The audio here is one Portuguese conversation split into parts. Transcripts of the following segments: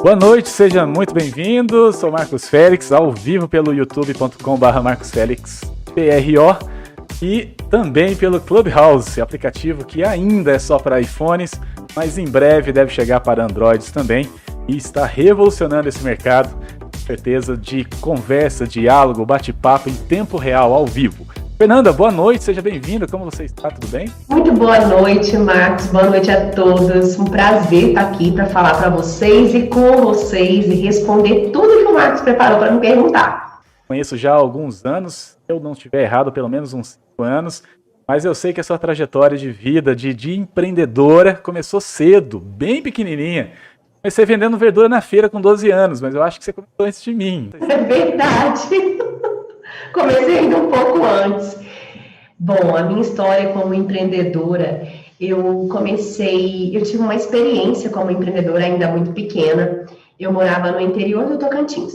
Boa noite, seja muito bem-vindo. Sou Marcos Félix, ao vivo pelo youtube.com/marcosfelixpro e também pelo Clubhouse, aplicativo que ainda é só para iPhones, mas em breve deve chegar para Androids também e está revolucionando esse mercado, com certeza, de conversa, diálogo, bate-papo em tempo real, ao vivo. Fernanda, boa noite, seja bem-vinda, como você está, tudo bem? Muito boa noite, Marcos, boa noite a todos, um prazer estar aqui para falar para vocês e com vocês e responder tudo que o Marcos preparou para me perguntar. Conheço já há alguns anos, se eu não estiver errado, pelo menos uns 5 anos, mas eu sei que a sua trajetória de vida, de empreendedora, começou cedo, bem pequenininha. Comecei vendendo verdura na feira com 12 anos, mas eu acho que você começou antes de mim. É verdade. Comecei ainda um pouco antes. Bom, a minha história como empreendedora, eu tive uma experiência como empreendedora ainda muito pequena. Eu morava no interior do Tocantins.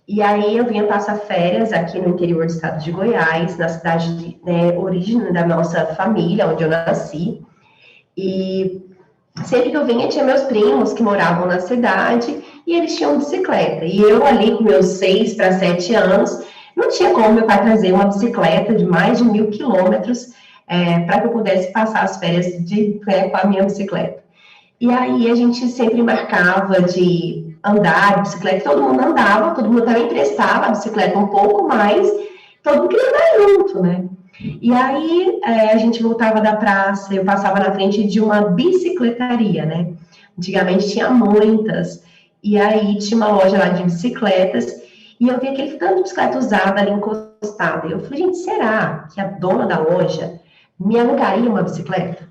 E aí eu vinha passar férias aqui no interior do estado de Goiás, na cidade de origem da nossa família, onde eu nasci. E sempre que eu vinha, tinha meus primos que moravam na cidade e eles tinham bicicleta. E eu ali com meus 6 para 7 anos, não tinha como meu pai trazer uma bicicleta de mais de 1.000 quilômetros para que eu pudesse passar as férias com a minha bicicleta. E aí a gente sempre marcava de andar de bicicleta, todo mundo andava, todo mundo também emprestava a bicicleta um pouco mais, todo mundo queria andar junto, né? E aí a gente voltava da praça, eu passava na frente de uma bicicletaria, né? Antigamente tinha muitas, e aí tinha uma loja lá de bicicletas, e eu vi aquele tanto de bicicleta usada ali encostada. E eu falei, gente, será que a dona da loja me alugaria uma bicicleta?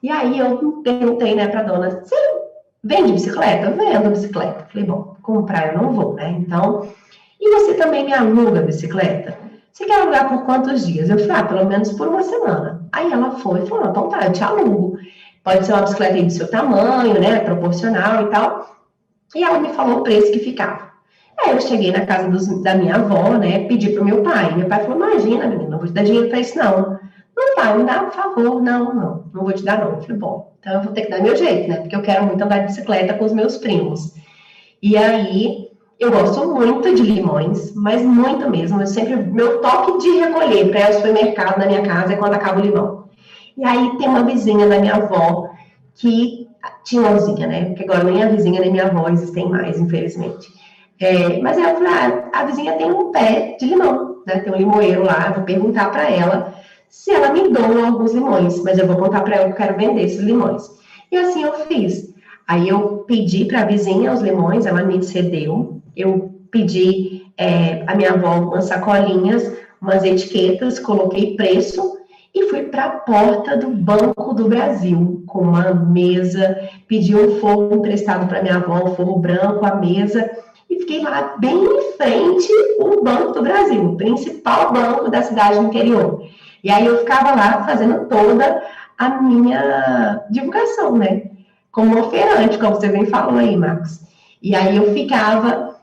E aí eu perguntei, né, pra dona, você vende bicicleta? Eu vendo bicicleta. Falei, bom, comprar eu não vou, né? Então, e você também me aluga a bicicleta? Você quer alugar por quantos dias? Eu falei, pelo menos por uma semana. Aí ela foi e falou, então tá, eu te alugo. Pode ser uma bicicleta aí do seu tamanho, né, proporcional e tal. E ela me falou o preço que ficava. Aí eu cheguei na casa da minha avó, né, pedi pro meu pai. Meu pai falou, imagina, menina, não vou te dar dinheiro pra isso, não. Não, pai, me dá, por favor. Não vou te dar, não. Eu falei, bom, então eu vou ter que dar meu jeito, né, porque eu quero muito andar de bicicleta com os meus primos. E aí, eu gosto muito de limões, mas muito mesmo. Meu toque de recolher para ir ao supermercado na minha casa é quando acaba o limão. E aí tem uma vizinha da minha avó que tinha uma vizinha, né? Porque agora nem a vizinha nem minha avó existem mais, infelizmente. Mas aí eu falei, a vizinha tem um pé de limão, né? Tem um limoeiro lá, eu vou perguntar para ela se ela me doa alguns limões, mas eu vou contar para ela que eu quero vender esses limões. E assim eu fiz. Aí eu pedi para a vizinha os limões, ela me cedeu. Eu pedi a minha avó umas sacolinhas, umas etiquetas, coloquei preço e fui para a porta do Banco do Brasil com uma mesa, pedi um forro emprestado para minha avó, um forro branco, a mesa, e fiquei lá bem em frente ao Banco do Brasil, o principal banco da cidade do interior. E aí eu ficava lá fazendo toda a minha divulgação, né? Como oferante, como você bem falou aí, Marcos. E aí eu ficava,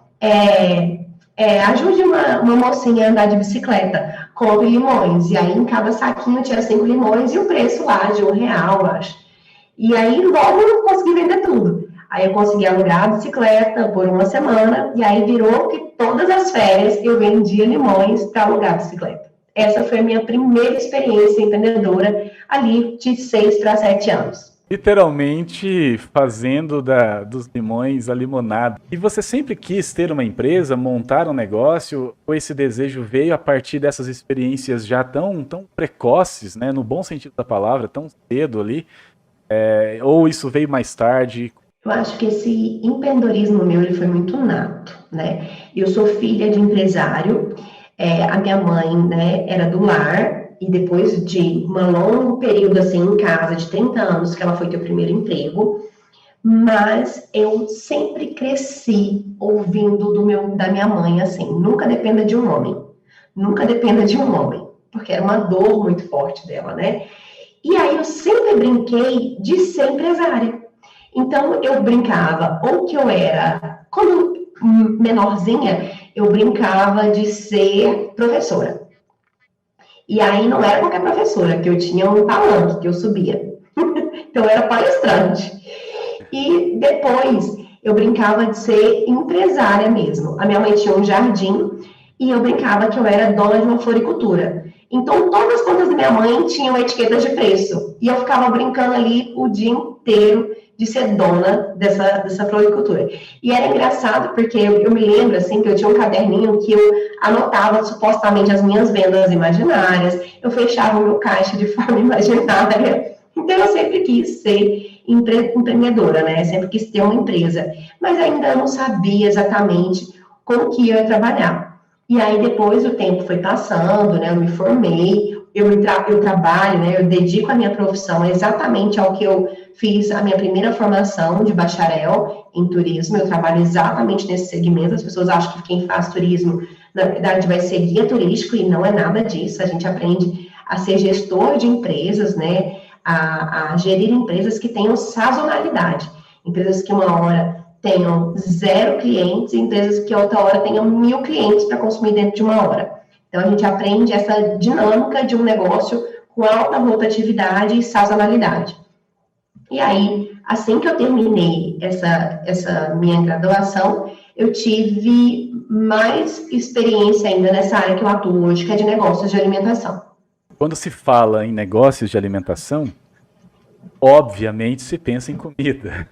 ajude uma mocinha a andar de bicicleta, compre limões. E aí em cada saquinho tinha 5 limões e o preço lá de R$1, eu acho. E aí logo eu consegui vender tudo. Aí eu consegui alugar a bicicleta por uma semana, e aí virou que todas as férias eu vendia limões para alugar a bicicleta. Essa foi a minha primeira experiência empreendedora, ali de 6 para 7 anos. Literalmente fazendo dos limões a limonada. E você sempre quis ter uma empresa, montar um negócio, ou esse desejo veio a partir dessas experiências já tão precoces, né, no bom sentido da palavra, tão cedo ali, ou isso veio mais tarde? Eu acho que esse empreendedorismo meu ele foi muito nato, né? Eu sou filha de empresário, a minha mãe, né, era do lar, e depois de um longo período assim em casa, de 30 anos, que ela foi ter o primeiro emprego, mas eu sempre cresci ouvindo da minha mãe, assim, nunca dependa de um homem, nunca dependa de um homem, porque era uma dor muito forte dela, né? E aí eu sempre brinquei de ser empresária. Então, eu brincava, ou que eu era, quando menorzinha, eu brincava de ser professora. E aí não era qualquer professora, que eu tinha um palanque, que eu subia. Então, eu era palestrante. E depois, eu brincava de ser empresária mesmo. A minha mãe tinha um jardim e eu brincava que eu era dona de uma floricultura. Então, todas as contas da minha mãe tinham etiquetas de preço. E eu ficava brincando ali o dia inteiro de ser dona dessa floricultura. E era engraçado, porque eu me lembro, assim, que eu tinha um caderninho que eu anotava supostamente as minhas vendas imaginárias, eu fechava o meu caixa de forma imaginária. Então, eu sempre quis ser empreendedora, né? Eu sempre quis ter uma empresa. Mas ainda não sabia exatamente como que ia trabalhar. E aí, depois o tempo foi passando, né? Eu me formei, eu trabalho, né? Eu dedico a minha profissão exatamente ao que eu fiz a minha primeira formação de bacharel em turismo. Eu trabalho exatamente nesse segmento. As pessoas acham que quem faz turismo, na verdade, vai ser guia turístico, e não é nada disso. A gente aprende a ser gestor de empresas, né? A gerir empresas que tenham sazonalidade. Empresas que uma hora tenham 0 clientes, e empresas que outra hora tenham 1.000 clientes para consumir dentro de uma hora. Então, a gente aprende essa dinâmica de um negócio com alta rotatividade e sazonalidade. E aí, assim que eu terminei essa minha graduação, eu tive mais experiência ainda nessa área que eu atuo hoje, que é de negócios de alimentação. Quando se fala em negócios de alimentação, obviamente se pensa em comida.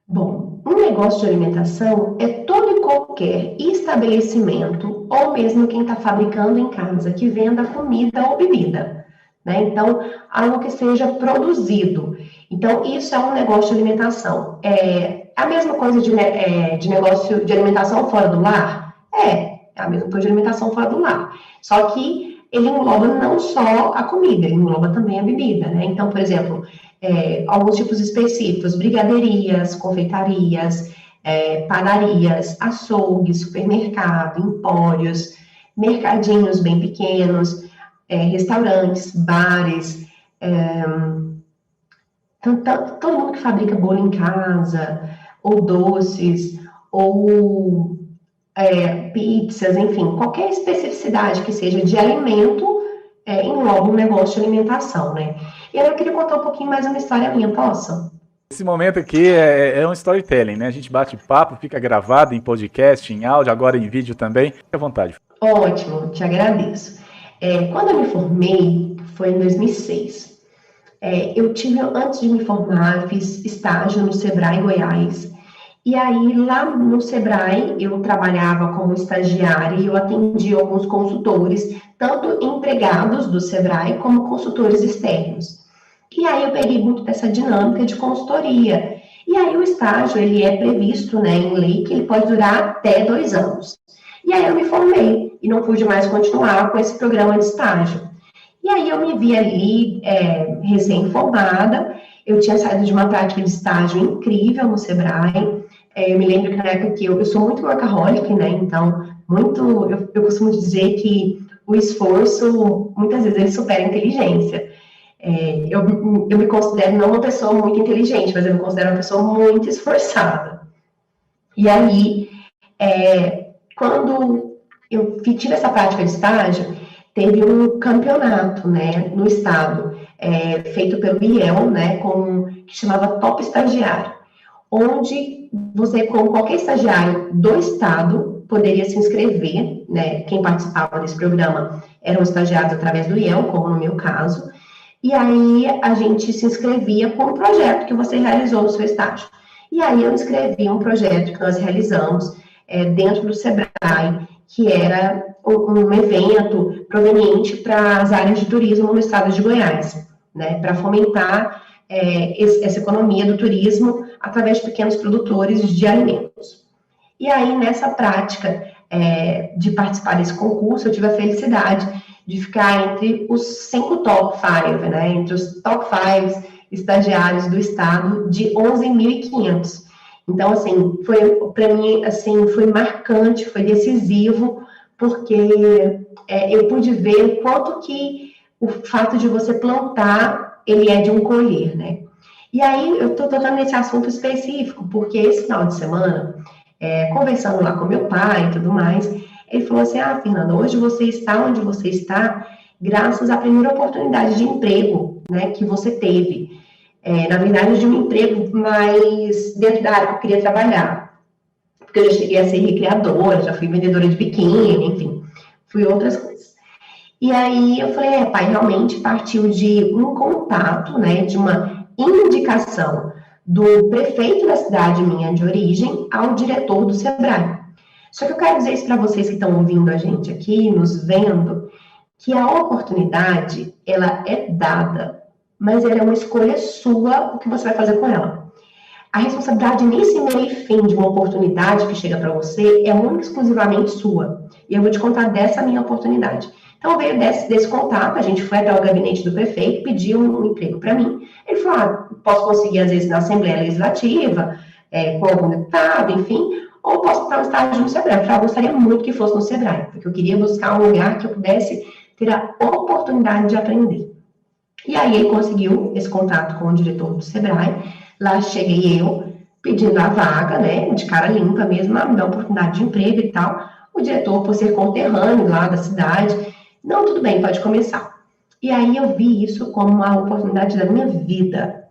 Bom, um negócio de alimentação é todo e qualquer estabelecimento, ou mesmo quem está fabricando em casa, que venda comida ou bebida, né? Então, algo que seja produzido. Então, isso é um negócio de alimentação. É a mesma coisa de negócio de alimentação fora do lar? É a mesma coisa de alimentação fora do lar. Só que ele engloba não só a comida, ele engloba também a bebida, né? Então, por exemplo, alguns tipos específicos, brigaderias, confeitarias, padarias, açougues, supermercado, empórios, mercadinhos bem pequenos, restaurantes, bares, todo mundo que fabrica bolo em casa, ou doces, ou pizzas, enfim, qualquer especificidade que seja de alimento, engloba um negócio de alimentação, né? E eu queria contar um pouquinho mais uma história minha, posso? Esse momento aqui é um storytelling, né? A gente bate papo, fica gravado em podcast, em áudio, agora em vídeo também. Fique à vontade. Ótimo, te agradeço. Quando eu me formei, foi em 2006. Antes de me formar, fiz estágio no Sebrae Goiás. E aí, lá no Sebrae, eu trabalhava como estagiária e eu atendia alguns consultores, tanto empregados do Sebrae como consultores externos. E aí, eu peguei muito dessa dinâmica de consultoria. E aí, o estágio, ele é previsto, né, em lei, que ele pode durar até 2 anos. E aí, eu me formei e não pude mais continuar com esse programa de estágio. E aí, eu me vi ali, recém-formada. Eu tinha saído de uma prática de estágio incrível no Sebrae. Eu me lembro que na época que eu sou muito workaholic, né? Então, eu costumo dizer que o esforço, muitas vezes, ele supera a inteligência. Eu me considero não uma pessoa muito inteligente, mas eu me considero uma pessoa muito esforçada. E aí, quando eu tive essa prática de estágio, teve um campeonato, né, no estado, feito pelo IEL, né, que chamava Top Estagiário, onde você, como qualquer estagiário do estado, poderia se inscrever, né? Quem participava desse programa eram estagiários através do IEL, como no meu caso, e aí a gente se inscrevia com um projeto que você realizou no seu estágio. E aí eu inscrevi um projeto que nós realizamos dentro do Sebrae, que era um evento proveniente para as áreas de turismo no estado de Goiás, né? Para fomentar essa economia do turismo através de pequenos produtores de alimentos. E aí, nessa prática de participar desse concurso, eu tive a felicidade de ficar entre os 5 top 5, né, entre os top 5 estagiários do estado, de 11.500. Então, assim, para mim, assim, foi marcante, foi decisivo, porque eu pude ver o quanto que o fato de você plantar, ele é de um colher, né? E aí, eu estou tocando nesse assunto específico, porque esse final de semana, conversando lá com meu pai e tudo mais, ele falou assim, Fernanda, hoje você está onde você está graças à primeira oportunidade de emprego, né, que você teve. na verdade, de um emprego mais dentro da área que eu queria trabalhar. Porque eu já cheguei a ser recreadora, já fui vendedora de biquíni, enfim, fui outras coisas. E aí eu falei, pai, realmente partiu de um contato, né, de uma indicação do prefeito da cidade minha de origem ao diretor do Sebrae. Só que eu quero dizer isso para vocês que estão ouvindo a gente aqui, nos vendo, que a oportunidade, ela é dada, mas ela é uma escolha sua, o que você vai fazer com ela. A responsabilidade nesse meio e fim de uma oportunidade que chega para você é única e exclusivamente sua. E eu vou te contar dessa minha oportunidade. Então, veio desse contato, a gente foi até o gabinete do prefeito, pediu um emprego para mim. Ele falou, posso conseguir, às vezes, na Assembleia Legislativa, com algum deputado, enfim, ou posso estar um estágio no Sebrae. Eu falei, gostaria muito que fosse no Sebrae, porque eu queria buscar um lugar que eu pudesse ter a oportunidade de aprender. E aí ele conseguiu esse contato com o diretor do Sebrae. Lá cheguei eu, pedindo a vaga, né, de cara limpa mesmo, me dá oportunidade de emprego e tal. O diretor, por ser conterrâneo lá da cidade, não, tudo bem, pode começar. E aí eu vi isso como uma oportunidade da minha vida.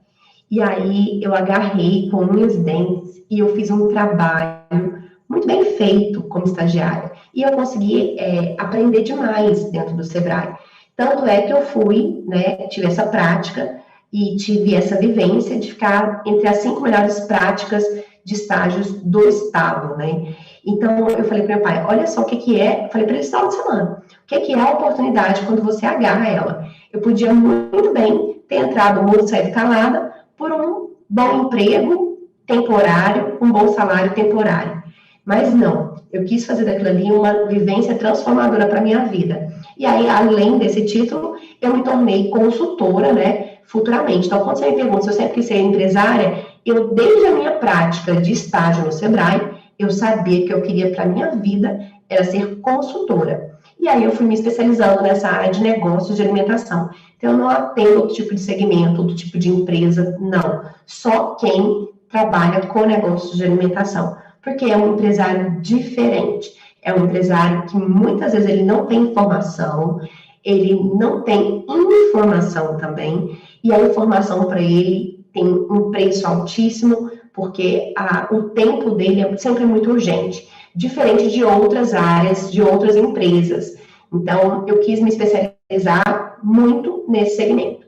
E aí eu agarrei com unhas e dentes e eu fiz um trabalho muito bem feito como estagiária. E eu consegui aprender demais dentro do Sebrae. Tanto é que eu fui, né, tive essa prática e tive essa vivência de ficar entre as 5 melhores práticas de estágios do estado, né? Então, eu falei para meu pai, olha só o que é, eu falei para ele esse final de semana, o que é a oportunidade quando você agarra ela. Eu podia muito bem ter entrado no mundo saído calada por um bom emprego temporário, um bom salário temporário. Mas não, eu quis fazer daquilo ali uma vivência transformadora para a minha vida. E aí, além desse título, eu me tornei consultora, né, futuramente. Então, quando você me pergunta se eu sempre quis ser empresária, eu, desde a minha prática de estágio no Sebrae, eu sabia que eu queria para a minha vida era ser consultora. E aí eu fui me especializando nessa área de negócios de alimentação. Então, eu não atendo outro tipo de segmento, outro tipo de empresa, não. Só quem trabalha com negócios de alimentação. Porque é um empresário diferente. É um empresário que muitas vezes ele não tem informação, ele não tem informação também, e a informação para ele tem um preço altíssimo, porque o tempo dele é sempre muito urgente, diferente de outras áreas, de outras empresas. Então, eu quis me especializar muito nesse segmento.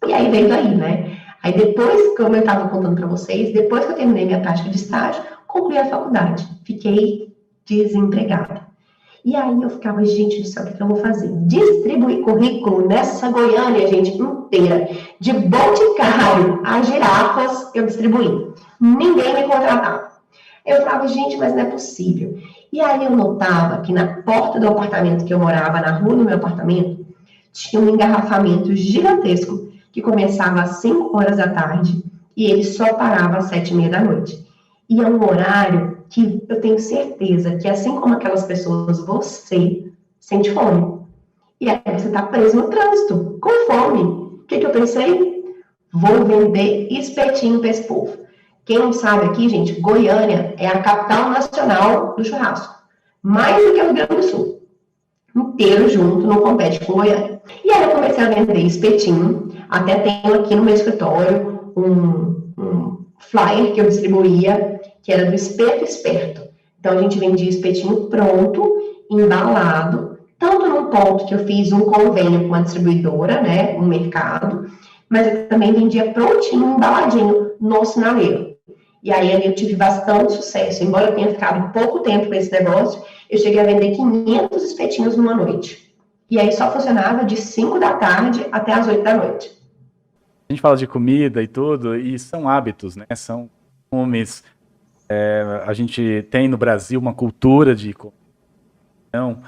E aí veio daí, né? Aí depois, como eu estava contando para vocês, depois que eu terminei minha prática de estágio, concluí a faculdade. Fiquei desempregada. E aí eu ficava, gente do céu, o que eu vou fazer? Distribuir currículo nessa Goiânia, gente, inteira. De Boticário a girafas, eu distribuí. Ninguém me contratava. Eu falava, gente, mas não é possível. E aí eu notava que na porta do apartamento que eu morava, na rua do meu apartamento, tinha um engarrafamento gigantesco que começava às 5 horas da tarde e ele só parava às 7h30 da noite. E é um horário que eu tenho certeza que, assim como aquelas pessoas, você sente fome. E aí você está preso no trânsito, com fome. O que eu pensei? Vou vender espetinho para esse povo. Quem não sabe aqui, gente, Goiânia é a capital nacional do churrasco. Mais do que o Rio Grande do Sul. Inteiro junto, não compete com Goiânia. E aí eu comecei a vender espetinho. Até tenho aqui no meu escritório um flyer que eu distribuía, que era do Espeto Esperto. Então, a gente vendia espetinho pronto, embalado, tanto num ponto que eu fiz um convênio com uma distribuidora, né, um mercado, mas eu também vendia prontinho, embaladinho, no sinaleiro. E aí, ali eu tive bastante sucesso. Embora eu tenha ficado pouco tempo com esse negócio, eu cheguei a vender 500 espetinhos numa noite. E aí, só funcionava de 5 da tarde até as 8 da noite. A gente fala de comida e tudo, e são hábitos, né? São costumes. A gente tem no Brasil uma cultura de comida. Então,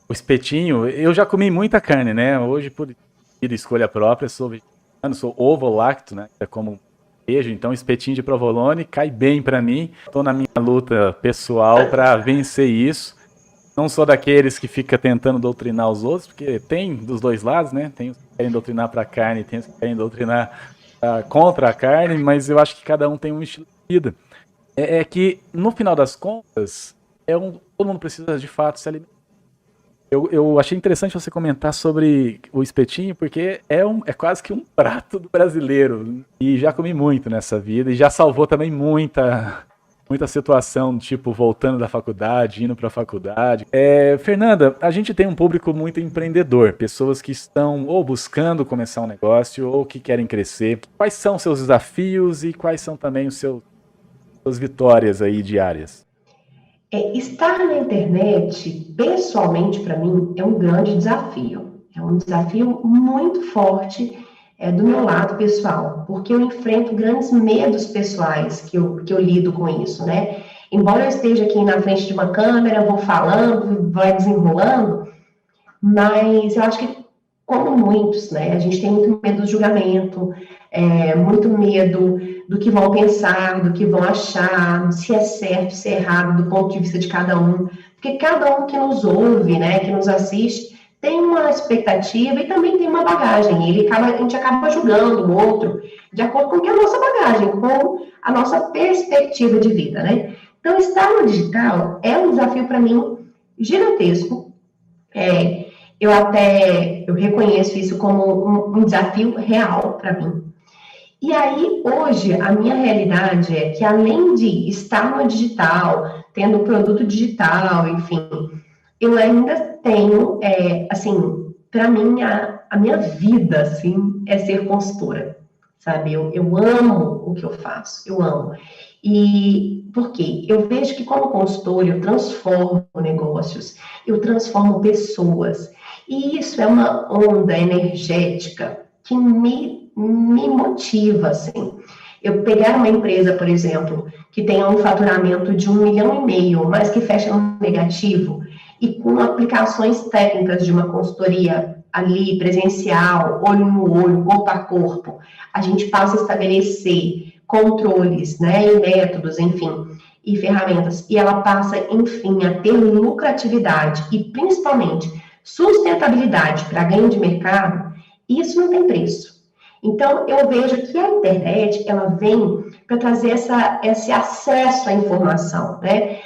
o espetinho, eu já comi muita carne, né? Hoje, por escolha própria, sou vegetariano, sou ovo-lacto, né? É como queijo, então espetinho de provolone cai bem pra mim. Estou na minha luta pessoal para vencer isso. Não sou daqueles que fica tentando doutrinar os outros, porque tem dos dois lados, né? Tem os que querem doutrinar para a carne, tem os que querem doutrinar contra a carne, mas eu acho que cada um tem um estilo de vida. É que, no final das contas, todo mundo precisa de fato se alimentar. Eu achei interessante você comentar sobre o espetinho, porque é quase que um prato do brasileiro. E já comi muito nessa vida, e já salvou também muita situação, tipo, voltando da faculdade, indo para a faculdade. Fernanda, a gente tem um público muito empreendedor, pessoas que estão ou buscando começar um negócio ou que querem crescer. Quais são seus desafios e quais são também suas vitórias aí diárias? Estar na internet, pessoalmente, para mim, é um grande desafio. É um desafio muito forte do meu lado pessoal, porque eu enfrento grandes medos pessoais que eu lido com isso, né? Embora eu esteja aqui na frente de uma câmera, vou falando, vai desenrolando, mas eu acho que, como muitos, né, a gente tem muito medo do julgamento, muito medo do que vão pensar, do que vão achar, se é certo, se é errado, do ponto de vista de cada um. Porque cada um que nos ouve, né, que nos assiste, tem uma expectativa e também tem uma bagagem. A gente acaba julgando o outro de acordo com a nossa bagagem, com a nossa perspectiva de vida, né? Então, estar no digital é um desafio para mim gigantesco. Eu reconheço isso como um desafio real para mim. E aí, hoje, a minha realidade é que, além de estar no digital, tendo um produto digital, enfim, eu ainda tenho, assim, para mim, a minha vida, assim, é ser consultora, sabe? Eu amo o que eu faço, eu amo. E por quê? Eu vejo que, como consultora, eu transformo negócios, eu transformo pessoas, e isso é uma onda energética que me motiva, assim. Eu pegar uma empresa, por exemplo, que tenha um faturamento de 1,5 milhão, mas que fecha no negativo, e com aplicações técnicas de uma consultoria ali, presencial, olho no olho, corpo a corpo, a gente passa a estabelecer controles, né, e métodos, enfim, e ferramentas, e ela passa, enfim, a ter lucratividade e, principalmente, sustentabilidade para ganho de mercado, isso não tem preço. Então, eu vejo que a internet, ela vem para trazer esse acesso à informação, né?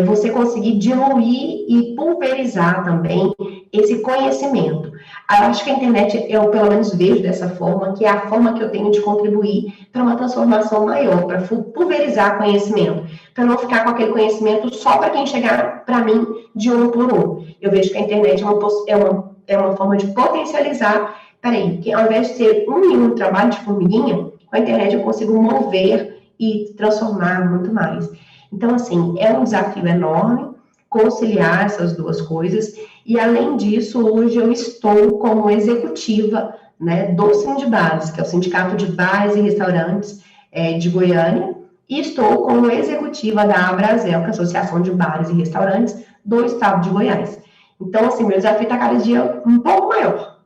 Você conseguir diluir e pulverizar também esse conhecimento. Eu acho que a internet, eu pelo menos vejo dessa forma, que é a forma que eu tenho de contribuir para uma transformação maior, para pulverizar conhecimento, para não ficar com aquele conhecimento só para quem chegar para mim de um por um. Eu vejo que a internet é uma forma de potencializar. Peraí, que ao invés de ser um em um trabalho de formiguinha, com a internet eu consigo mover e transformar muito mais. Então, assim, é um desafio enorme conciliar essas duas coisas. E, além disso, hoje eu estou como executiva, né, do Sindbares, que é o Sindicato de Bares e Restaurantes de Goiânia, e estou como executiva da Abrazel, que é a Associação de Bares e Restaurantes do Estado de Goiás. Então, assim, meu desafio está cada dia um pouco maior.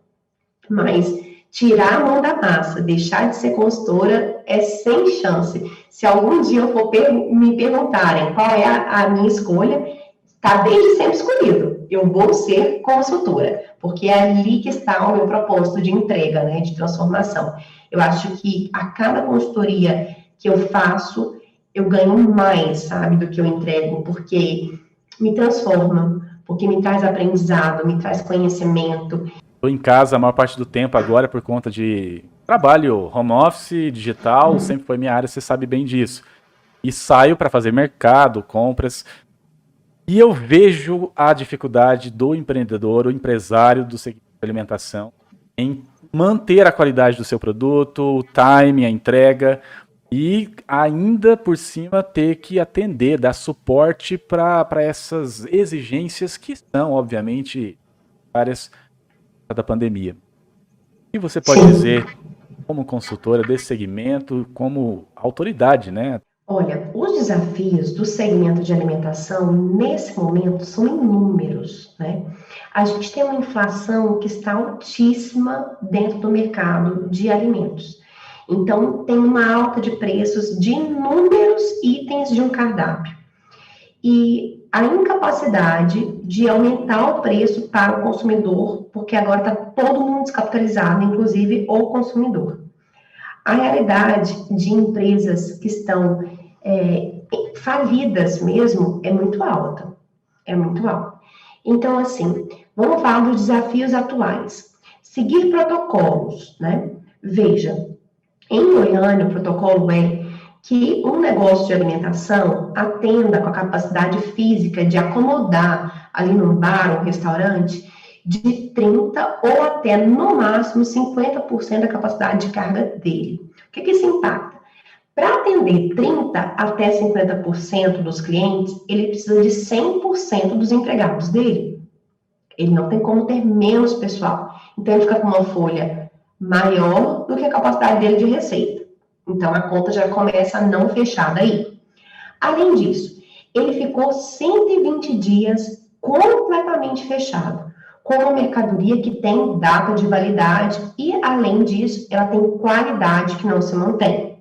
Mas tirar a mão da massa, deixar de ser consultora é sem chance. Se algum dia eu for me perguntarem qual é a minha escolha, está desde sempre escolhido. Eu vou ser consultora, porque é ali que está o meu propósito de entrega, né, de transformação. Eu acho que a cada consultoria que eu faço, eu ganho mais, sabe, do que eu entrego, porque me transforma, porque me traz aprendizado, me traz conhecimento. Estou em casa a maior parte do tempo agora por conta de trabalho home office, digital, sempre foi minha área, você sabe bem disso. E saio para fazer mercado, compras, e eu vejo a dificuldade do empreendedor, o empresário do segmento de alimentação, em manter a qualidade do seu produto, o time, a entrega, e ainda por cima ter que atender, dar suporte para essas exigências que são, obviamente, várias da pandemia. O que você pode dizer como consultora desse segmento, como autoridade, né? Olha, os desafios do segmento de alimentação, nesse momento, são inúmeros, né? A gente tem uma inflação que está altíssima dentro do mercado de alimentos. Então, tem uma alta de preços de inúmeros itens de um cardápio. E a incapacidade de aumentar o preço para o consumidor, porque agora está todo mundo descapitalizado, inclusive o consumidor. A realidade de empresas que estão falidas mesmo é muito alta. É muito alta. Então, assim, Vamos falar dos desafios atuais. Seguir protocolos, né? Veja, em Goiânia, o protocolo é que um negócio de alimentação atenda com a capacidade física de acomodar ali num bar ou um restaurante de 30% ou até, no máximo, 50% da capacidade de carga dele. O que isso impacta? Para atender 30% até 50% dos clientes, ele precisa de 100% dos empregados dele. Ele não tem como ter menos pessoal. Então, ele fica com uma folha maior do que a capacidade dele de receita. Então, a conta já começa a não fechar daí. Além disso, ele ficou 120 dias completamente fechado, com uma mercadoria que tem data de validade e, além disso, ela tem qualidade que não se mantém.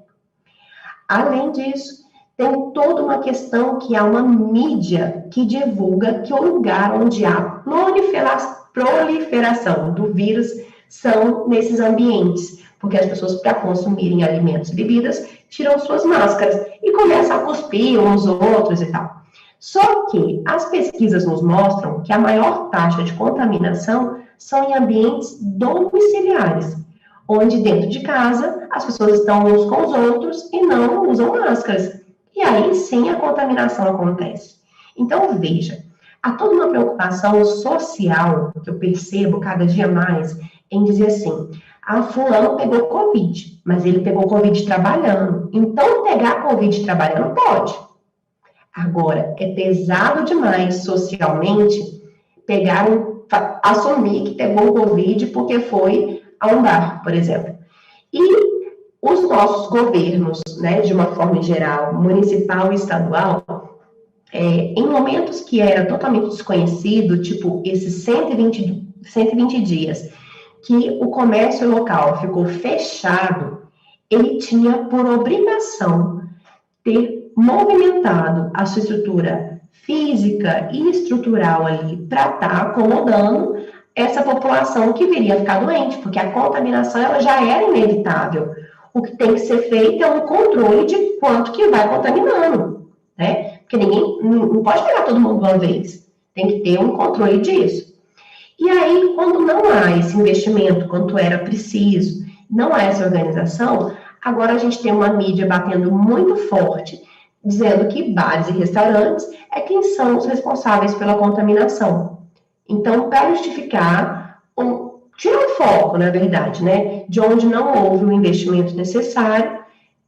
Além disso, tem toda uma questão que há uma mídia que divulga que o lugar onde há proliferação do vírus são nesses ambientes, porque as pessoas, para consumirem alimentos e bebidas, tiram suas máscaras e começam a cuspir uns outros e tal. Só que as pesquisas nos mostram que a maior taxa de contaminação são em ambientes domiciliares, onde dentro de casa as pessoas estão uns com os outros e não usam máscaras. E aí sim a contaminação acontece. Então veja, há toda uma preocupação social que eu percebo cada dia mais em dizer assim, fulano pegou Covid, mas ele pegou Covid trabalhando. Então pegar Covid trabalhando pode. Agora, é pesado demais socialmente assumir que pegou Covid porque foi a um bar, por exemplo. E os nossos governos, né, de uma forma geral, municipal e estadual, em momentos que era totalmente desconhecido, tipo esses 120 dias, que o comércio local ficou fechado, ele tinha por obrigação ter movimentado a sua estrutura física e estrutural ali para estar acomodando essa população que viria a ficar doente, porque a contaminação ela já era inevitável. O que tem que ser feito é um controle de quanto que vai contaminando, né? Porque ninguém não pode pegar todo mundo de uma vez. Tem que ter um controle disso. E aí, quando não há esse investimento, quanto era preciso, não há essa organização, agora a gente tem uma mídia batendo muito forte, dizendo que bares e restaurantes é quem são os responsáveis pela contaminação. Então, para justificar, tira o foco, na verdade, né, de onde não houve o investimento necessário,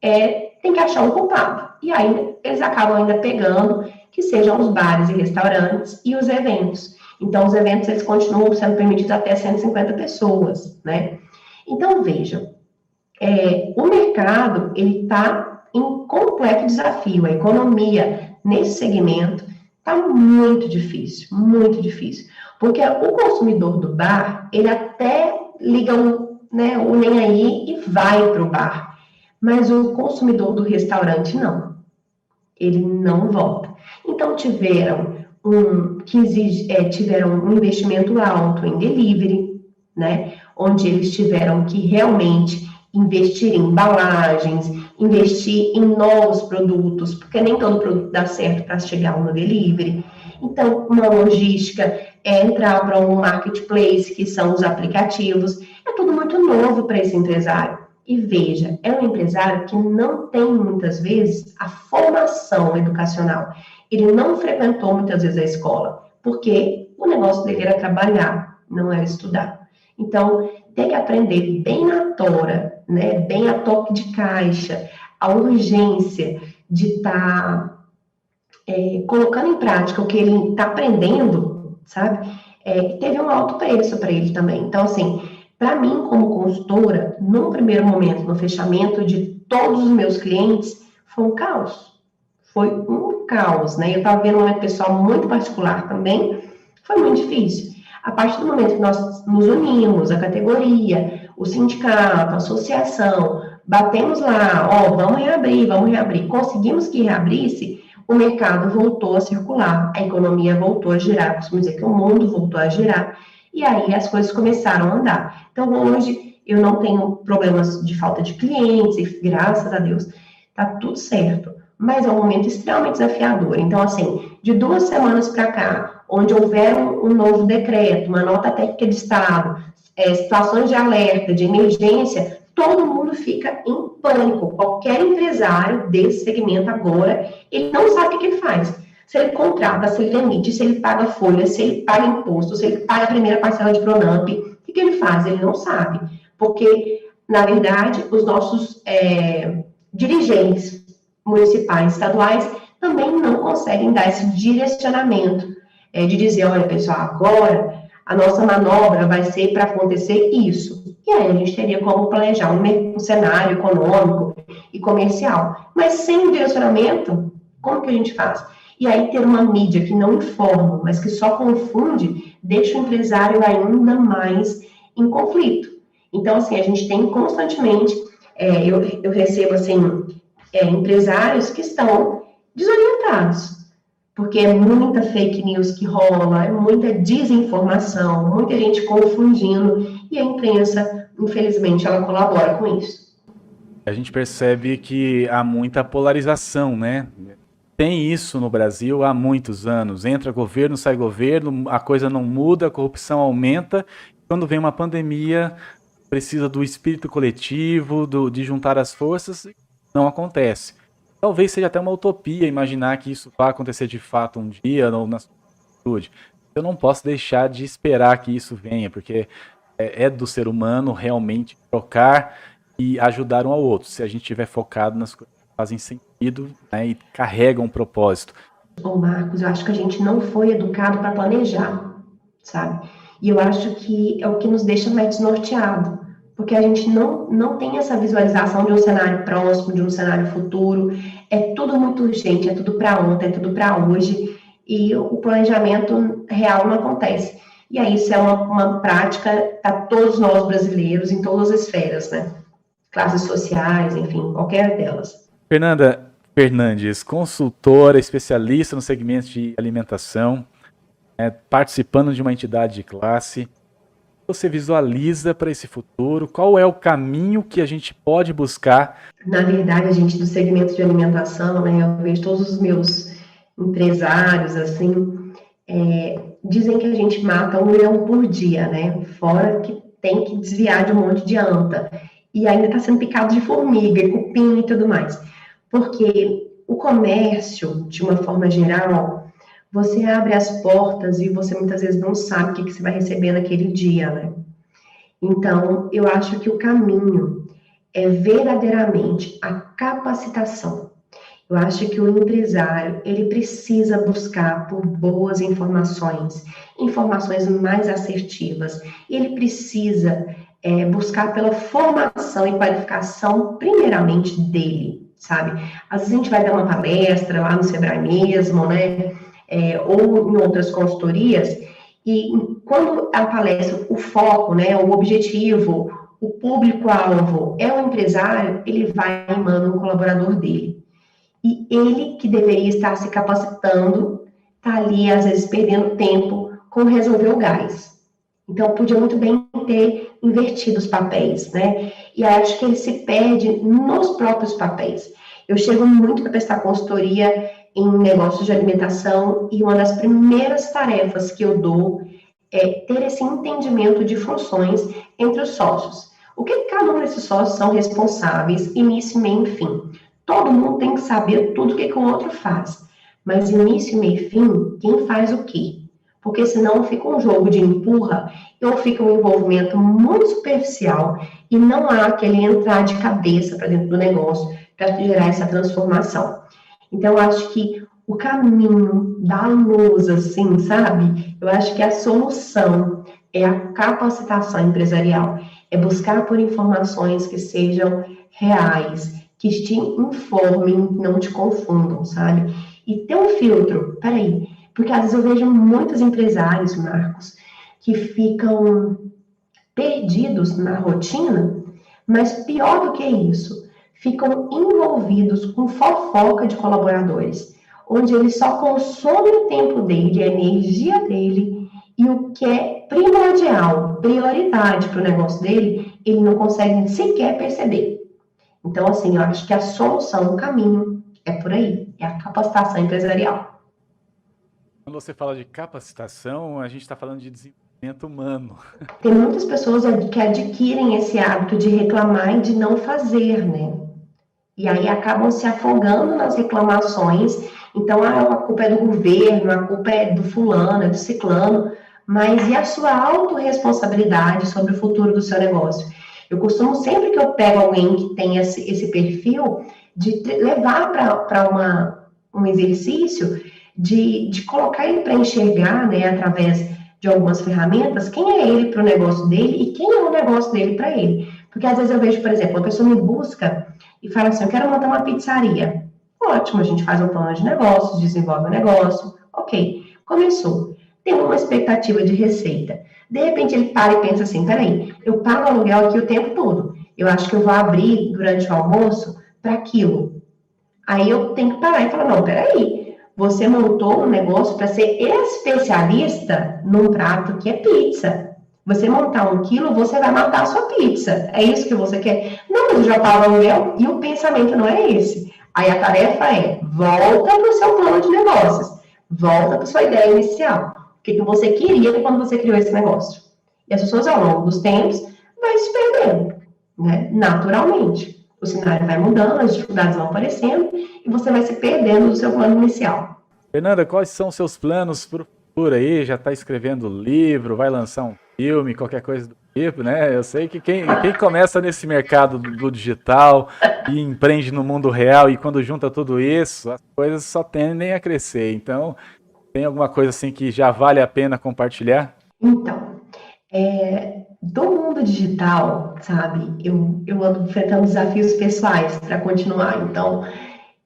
tem que achar um culpado. E aí, eles acabam ainda pegando que sejam os bares e restaurantes e os eventos. Então, os eventos, eles continuam sendo permitidos até 150 pessoas, né? Então, vejam, o mercado, ele está em completo desafio. A economia, nesse segmento, está muito difícil, porque o consumidor do bar, ele até liga o nem aí e vai para o bar, mas o consumidor do restaurante não, ele não volta. Então tiveram um investimento alto em delivery, né, onde eles tiveram que realmente investir em embalagens, investir em novos produtos, porque nem todo produto dá certo para chegar no delivery. Então, uma logística entrar para um marketplace, que são os aplicativos, é tudo muito novo para esse empresário. E veja, é um empresário que não tem, muitas vezes, a formação educacional. Ele não frequentou, muitas vezes, a escola, porque o negócio dele era trabalhar, não era estudar. Então, tem que aprender bem na tora, né, bem a toque de caixa, a urgência de estar colocando em prática o que ele está aprendendo, sabe? Teve um alto preço para ele também. Então, assim, para mim, como consultora, num primeiro momento, no fechamento de todos os meus clientes, foi um caos. Foi um caos, né? Eu estava vendo um pessoal muito particular também, foi muito difícil. A partir do momento que nós nos unimos, a categoria, o sindicato, a associação, batemos lá, vamos reabrir, conseguimos que reabrisse, o mercado voltou a circular, a economia voltou a girar, costumo dizer que o mundo voltou a girar, e aí as coisas começaram a andar. Então, hoje, eu não tenho problemas de falta de clientes, e graças a Deus, tá tudo certo. Mas é um momento extremamente desafiador. Então, assim, de 2 semanas para cá, onde houver um novo decreto, uma nota técnica de Estado, situações de alerta, de emergência, todo mundo fica em pânico. Qualquer empresário desse segmento agora, ele não sabe o que ele faz. Se ele contrata, se ele demite, se ele paga folha, se ele paga imposto, se ele paga a primeira parcela de Pronamp, o que ele faz? Ele não sabe. Porque, na verdade, os nossos dirigentes municipais, estaduais, também não conseguem dar esse direcionamento de dizer, olha, pessoal, agora a nossa manobra vai ser para acontecer isso. E aí a gente teria como planejar um cenário econômico e comercial. Mas sem direcionamento, como que a gente faz? E aí ter uma mídia que não informa, mas que só confunde, deixa o empresário ainda mais em conflito. Então, assim, a gente tem constantemente, eu recebo, assim, empresários que estão desorientados, porque é muita fake news que rola, é muita desinformação, muita gente confundindo, e a imprensa, infelizmente, ela colabora com isso. A gente percebe que há muita polarização, né? Tem isso no Brasil há muitos anos. Entra governo, sai governo, a coisa não muda, a corrupção aumenta. Quando vem uma pandemia, precisa do espírito coletivo, de juntar as forças, não acontece. Talvez seja até uma utopia imaginar que isso vai acontecer de fato um dia ou na saúde. Eu não posso deixar de esperar que isso venha, porque é do ser humano realmente trocar e ajudar um ao outro, se a gente estiver focado nas coisas que fazem sentido, né, e carregam um propósito. Ô Marcos, eu acho que a gente não foi educado para planejar, sabe? E eu acho que é o que nos deixa mais desnorteado, porque a gente não tem essa visualização de um cenário próximo, de um cenário futuro. É tudo muito urgente, é tudo para ontem, é tudo para hoje, e o planejamento real não acontece. E aí isso é uma prática para todos nós brasileiros, em todas as esferas, né? Classes sociais, enfim, qualquer delas. Fernanda Fernandes, consultora, especialista no segmento de alimentação, participando de uma entidade de classe. Você visualiza para esse futuro? Qual é o caminho que a gente pode buscar? Na verdade, a gente do segmento de alimentação, né, eu vejo todos os meus empresários, assim, dizem que a gente mata 1 leão por dia, né? Fora que tem que desviar de um monte de anta. E ainda está sendo picado de formiga, e cupim e tudo mais. Porque o comércio, de uma forma geral, você abre as portas e você muitas vezes não sabe o que você vai receber naquele dia, né? Então, eu acho que o caminho é verdadeiramente a capacitação. Eu acho que o empresário, ele precisa buscar por boas informações, informações mais assertivas, e ele precisa buscar pela formação e qualificação, primeiramente, dele, sabe? Às vezes a gente vai dar uma palestra lá no Sebrae mesmo, né? Ou em outras consultorias, e quando a palestra, o foco, né, o objetivo, o público-alvo é o empresário, ele vai e manda um colaborador dele. E ele, que deveria estar se capacitando, está ali, às vezes, perdendo tempo com resolver o gás. Então, podia muito bem ter invertido os papéis, né? E acho que ele se perde nos próprios papéis. Eu chego muito para prestar consultoria em negócios de alimentação e uma das primeiras tarefas que eu dou é ter esse entendimento de funções entre os sócios. O que cada um desses sócios são responsáveis, início, meio e fim. Todo mundo tem que saber tudo o que o outro faz. Mas início, meio e fim, quem faz o quê? Porque senão fica um jogo de empurra ou fica um envolvimento muito superficial e não há aquele entrar de cabeça para dentro do negócio para gerar essa transformação. Então, eu acho que o caminho da luz, assim, sabe? Eu acho que a solução é a capacitação empresarial, é buscar por informações que sejam reais, que te informem, não te confundam, sabe? E ter um filtro, peraí, porque às vezes eu vejo muitos empresários, Marcos, que ficam perdidos na rotina, mas pior do que isso, ficam envolvidos com fofoca de colaboradores, onde ele só consome o tempo dele, a energia dele, e o que é primordial, prioridade para o negócio dele, ele não consegue sequer perceber. Então, assim, eu acho que a solução, o caminho, é por aí, é a capacitação empresarial. Quando você fala de capacitação, a gente está falando de desenvolvimento humano. Tem muitas pessoas que adquirem esse hábito de reclamar e de não fazer, né? E aí acabam se afogando nas reclamações. Então, a culpa é do governo, a culpa é do fulano, é do ciclano. Mas e a sua autorresponsabilidade sobre o futuro do seu negócio? Eu costumo, sempre que eu pego alguém que tem esse perfil, de levar para um exercício de colocar ele para enxergar, né, através de algumas ferramentas, quem é ele para o negócio dele e quem é o negócio dele para ele. Porque às vezes eu vejo, por exemplo, uma pessoa me busca e fala assim, eu quero montar uma pizzaria. Ótimo, a gente faz um plano de negócios, desenvolve o negócio, ok, começou. Tem uma expectativa de receita. De repente ele para e pensa assim, peraí, eu pago aluguel aqui o tempo todo, eu acho que eu vou abrir durante o almoço para aquilo. Aí eu tenho que parar e falar, não, peraí, você montou um negócio para ser especialista num prato que é pizza. Você montar 1 quilo, você vai matar a sua pizza. É isso que você quer? Não, mas eu já pago aluguel e o pensamento não é esse. Aí a tarefa é, volta para o seu plano de negócios. Volta para sua ideia inicial. O que você queria quando você criou esse negócio? E as pessoas, ao longo dos tempos, vai se perdendo, né? Naturalmente. O cenário vai mudando, as dificuldades vão aparecendo e você vai se perdendo do seu plano inicial. Fernanda, quais são os seus planos para o futuro aí? Já está escrevendo livro, vai lançar um filme, qualquer coisa do tipo, né? Eu sei que quem começa nesse mercado do digital e empreende no mundo real e quando junta tudo isso, as coisas só tendem a crescer. Então, tem alguma coisa assim que já vale a pena compartilhar? Então, do mundo digital, sabe, eu ando enfrentando desafios pessoais para continuar. Então,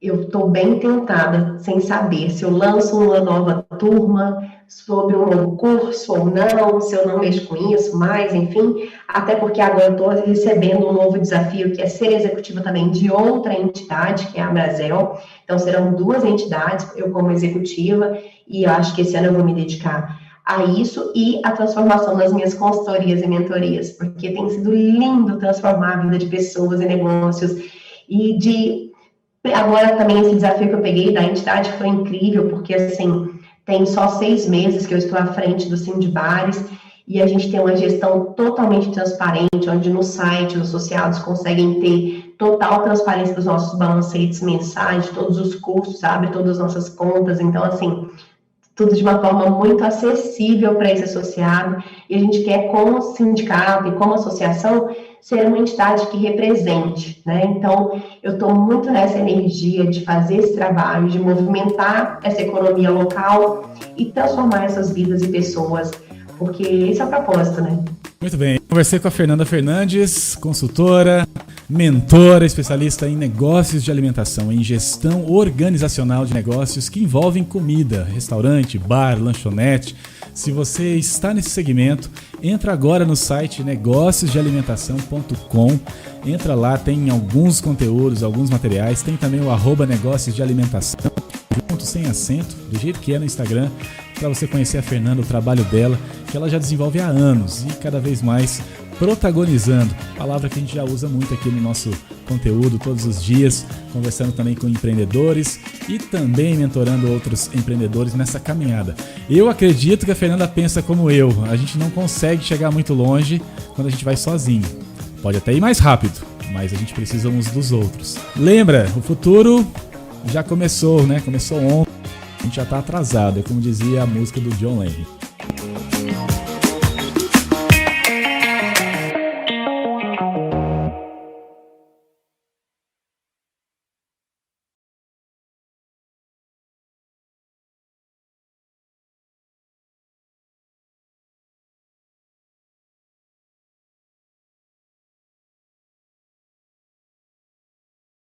eu estou bem tentada, sem saber se eu lanço uma nova turma sobre um novo curso ou não, se eu não mexo com isso mais, enfim, até porque agora eu estou recebendo um novo desafio, que é ser executiva também de outra entidade, que é a Brasel. Então, serão 2 entidades, eu como executiva, e eu acho que esse ano eu vou me dedicar a isso e a transformação das minhas consultorias e mentorias, porque tem sido lindo transformar a vida de pessoas e negócios, e agora também esse desafio que eu peguei da entidade foi incrível, porque assim, tem só 6 meses que eu estou à frente do Sindibares e a gente tem uma gestão totalmente transparente, onde no site os associados conseguem ter total transparência dos nossos balancetes mensais, de todos os custos, abre todas as nossas contas, então assim, tudo de uma forma muito acessível para esse associado, e a gente quer, como sindicato e como associação, ser uma entidade que represente, né? Então, eu estou muito nessa energia de fazer esse trabalho, de movimentar essa economia local e transformar essas vidas e pessoas, porque esse é o propósito, né? Muito bem, conversei com a Fernanda Fernandes, consultora, mentora, especialista em negócios de alimentação, em gestão organizacional de negócios que envolvem comida, restaurante, bar, lanchonete. Se você está nesse segmento, entra agora no site negóciosdealimentação.com. Entra lá, tem alguns conteúdos, alguns materiais, tem também o @negócios de alimentação, junto, sem acento, do jeito que é no Instagram, para você conhecer a Fernanda, o trabalho dela, que ela já desenvolve há anos e cada vez mais protagonizando, palavra que a gente já usa muito aqui no nosso conteúdo todos os dias, conversando também com empreendedores e também mentorando outros empreendedores nessa caminhada. Eu acredito que a Fernanda pensa como eu, a gente não consegue chegar muito longe quando a gente vai sozinho. Pode até ir mais rápido, mas a gente precisa uns dos outros. Lembra, o futuro já começou, né? Começou ontem, a gente já está atrasado, é como dizia a música do John Lennon.